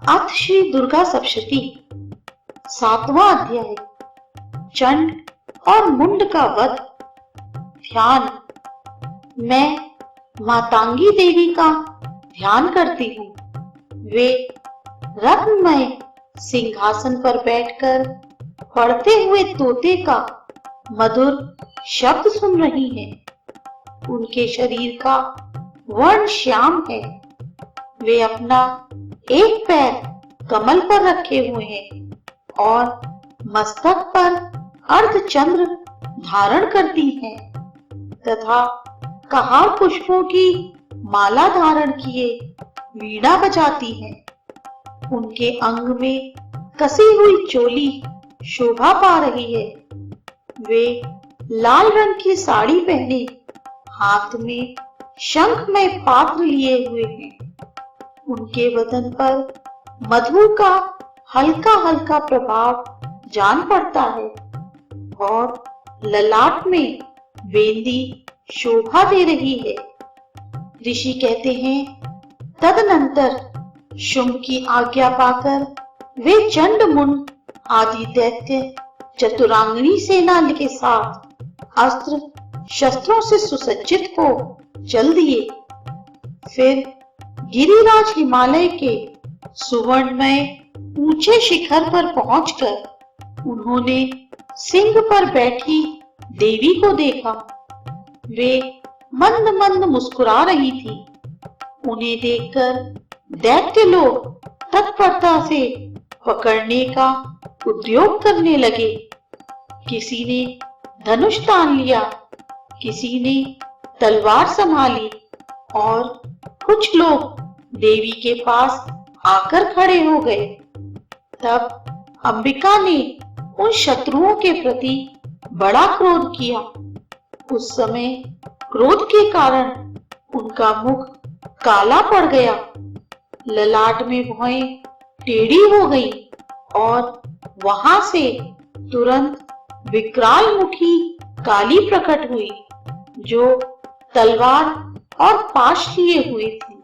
अथ श्री दुर्गा सप्तशती। 7वां अध्याय। चंड और मुंड का वध। ध्यान। मैं मातंगी देवी का ध्यान करती हूँ। वे रत्नमय सिंहासन पर बैठकर पढ़ते हुए तोते का मधुर शब्द सुन रही हैं। उनके शरीर का वर्ण श्याम है। वे अपना एक पैर कमल पर रखे हुए हैं और मस्तक पर अर्धचंद्र धारण करती हैं तथा कहार पुष्पों की माला धारण किए वीणा बजाती हैं। उनके अंग में कसी हुई चोली शोभा पा रही है। वे लाल रंग की साड़ी पहने हाथ में शंखमय पात्र लिए हुए हैं। उनके बदन पर मधु का हल्का हल्का प्रभाव जान पड़ता है और ललाट में बेंदी शोभा दे रही है। ऋषि कहते हैं, तदनंतर शुंभ की आज्ञा पाकर वे चंड मुंड आदि दैत्य चतुरांगनी सेना के साथ अस्त्र शस्त्रों से सुसज्जित हो चल दिए। फिर गिरिराज हिमालय के सुवर्णमय ऊंचे शिखर पर पहुंचकर उन्होंने सिंह पर बैठी देवी को देखा। वे मंद मंद मुस्कुरा रही थी। उन्हें देखकर दैत्य लोग तत्परता से पकड़ने का उद्योग करने लगे। किसी ने धनुष तान लिया, किसी ने तलवार संभाली और कुछ लोग देवी के पास आकर खड़े हो गए। तब अंबिका ने उन शत्रुओं के प्रति बड़ा क्रोध किया। उस समय क्रोध के कारण उनका मुख काला पड़ गया, ललाट में भौहें टेढ़ी हो गई और वहां से तुरंत विकराल मुखी काली प्रकट हुई, जो तलवार और पाश लिए हुए थी।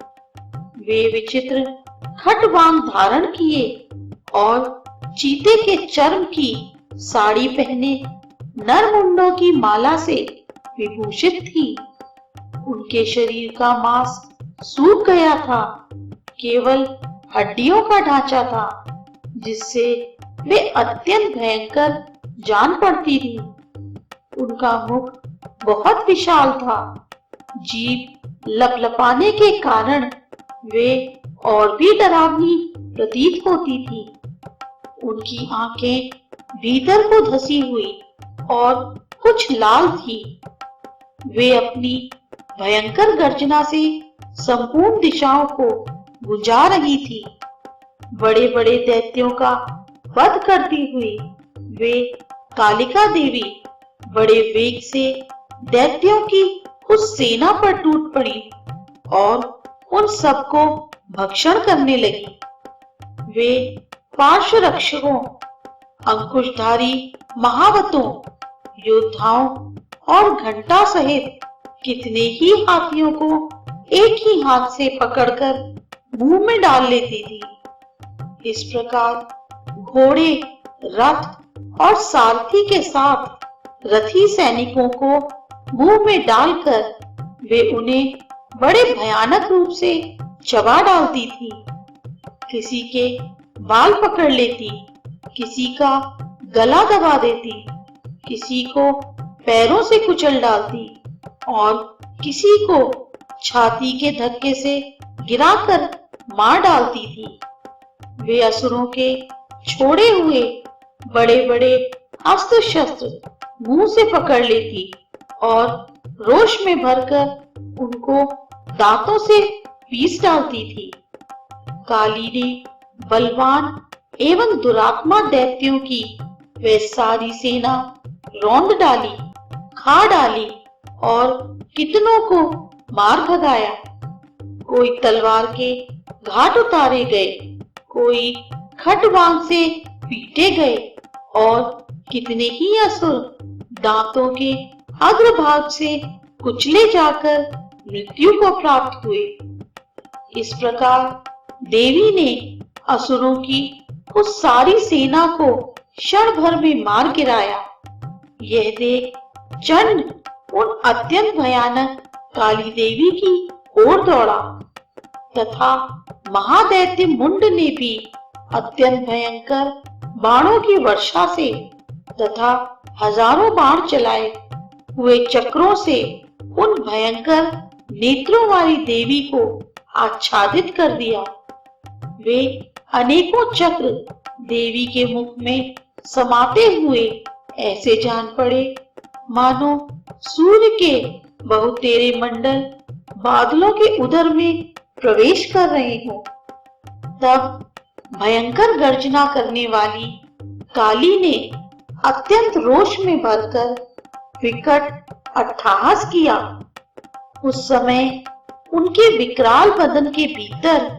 वे विचित्र खटवांग धारण किए और चीते के चर्म की साड़ी पहने नरमुंडों की माला से विभूषित थी। उनके शरीर का मांस सूख गया था, केवल हड्डियों का ढांचा था, जिससे वे अत्यंत भयंकर जान पड़ती थी। उनका मुख बहुत विशाल था। जीभ लपलपाने के कारण वे और भी डरावनी प्रतीत होती थी। उनकी आंखें भीतर को धसी हुई और कुछ लाल थी। वे अपनी भयंकर गर्जना से संपूर्ण दिशाओं को गुंजा रही थी। बड़े बड़े दैत्यों का वध करती हुई वे कालिका देवी बड़े वेग से दैत्यों की उस सेना पर टूट पड़ी और उन सबको भक्षण करने लगी। वे पार्श्व रक्षकों, अंकुशधारी महावतों, योद्धाओं और घंटा सहित कितने ही हाथियों को एक ही हाथ से पकड़कर मुंह में डाल लेती थी। इस प्रकार घोड़े, रथ और सारथी के साथ रथी सैनिकों को मुंह में डालकर वे उन्हें बड़े भयानक रूप से चबा डालती थी। किसी के बाल पकड़ लेती, किसी का गला दबा देती, किसी को पैरों से कुचल डालती और किसी को छाती के धक्के से गिराकर मार डालती थी। वे असुरों के छोड़े हुए बड़े बड़े अस्त्र शस्त्र मुंह से पकड़ लेती और रोष में भरकर उनको दांतों से पीस डालती थी। काली ने बलवान एवं दुरात्मा दैत्यों की वे सारी सेना रौंद डाली, खा डाली और कितनों को मार भगाया। कोई तलवार के घाट उतारे गए, कोई खटवांग से पीटे गए और कितने ही असुर दांतों के अग्रभाग से कुचले जाकर मृत्यु को प्राप्त हुए। इस प्रकार देवी ने असुरों की उस सारी सेना को क्षण भर में मार गिराया। यह देख चंड उन अत्यंत भयानक काली देवी की ओर दौड़ा तथा महादैत्य मुंड ने भी अत्यंत भयंकर बाणों की वर्षा से तथा हजारों बाण चलाए हुए चक्रों से उन भयंकर नेत्रों वाली देवी को आच्छादित कर दिया। वे अनेकों चक्र देवी के मुख में समाते हुए ऐसे जान पड़े मानो सूर्य के बहुतेरे मंडल बादलों के उदर में प्रवेश कर रहे हो। तब भयंकर गर्जना करने वाली काली ने अत्यंत रोष में भरकर विकट अट्टहास किया। उस समय उनके विकराल बदन के भीतर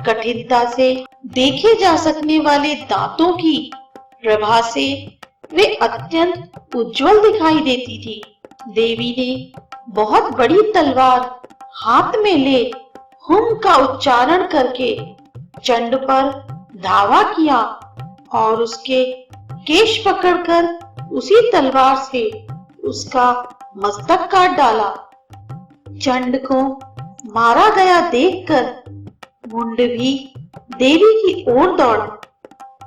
कठिनता से देखे जा सकने वाले दांतों की प्रभा से वे अत्यंत उज्जवल दिखाई देती थी। देवी ने बहुत बड़ी तलवार हाथ में ले हुम का उच्चारण करके चंड पर धावा किया और उसके केश पकड़कर उसी तलवार से उसका मस्तक काट डाला। चंड को मारा गया देखकर मुंड भी देवी की ओर दौड़ा।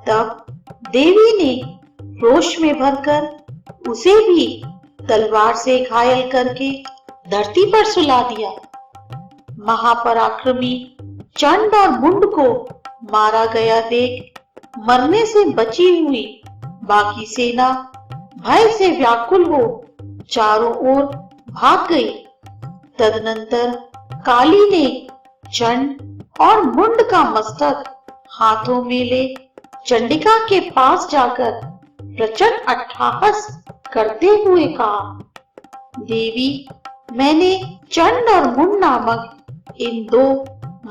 तब देवी ने रोष में भरकर उसे भी तलवार से घायल करके धरती पर सुला दिया। महापराक्रमी चंड और मुंड को मारा गया देख मरने से बची हुई बाकी सेना भय से व्याकुल हो चारों ओर भाग गई। तदनंतर काली ने चंड और मुंड का मस्तक हाथों में ले चंडिका के पास जाकर प्रचंड अट्टहास करते हुए कहा, देवी, मैंने चंड और मुंड नामक इन दो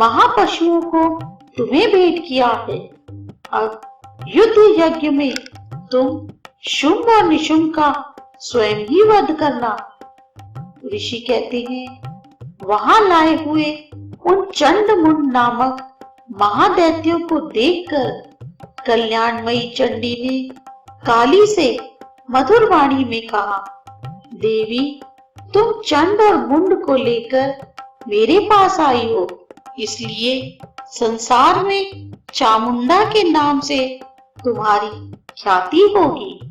महापशुओं को तुम्हें भेंट किया है। अब युद्ध यज्ञ में तुम शुंभ और निशुंभ का स्वयं ही वध करना। ऋषि कहते हैं, वहां लाए हुए उन चंड मुंड नामक महादैत्यों को देखकर कल्याणमयी चंडी ने काली से मधुर वाणी में कहा, देवी, तुम चंड और मुंड को लेकर मेरे पास आई हो, इसलिए संसार में चामुंडा के नाम से तुम्हारी ख्याति होगी।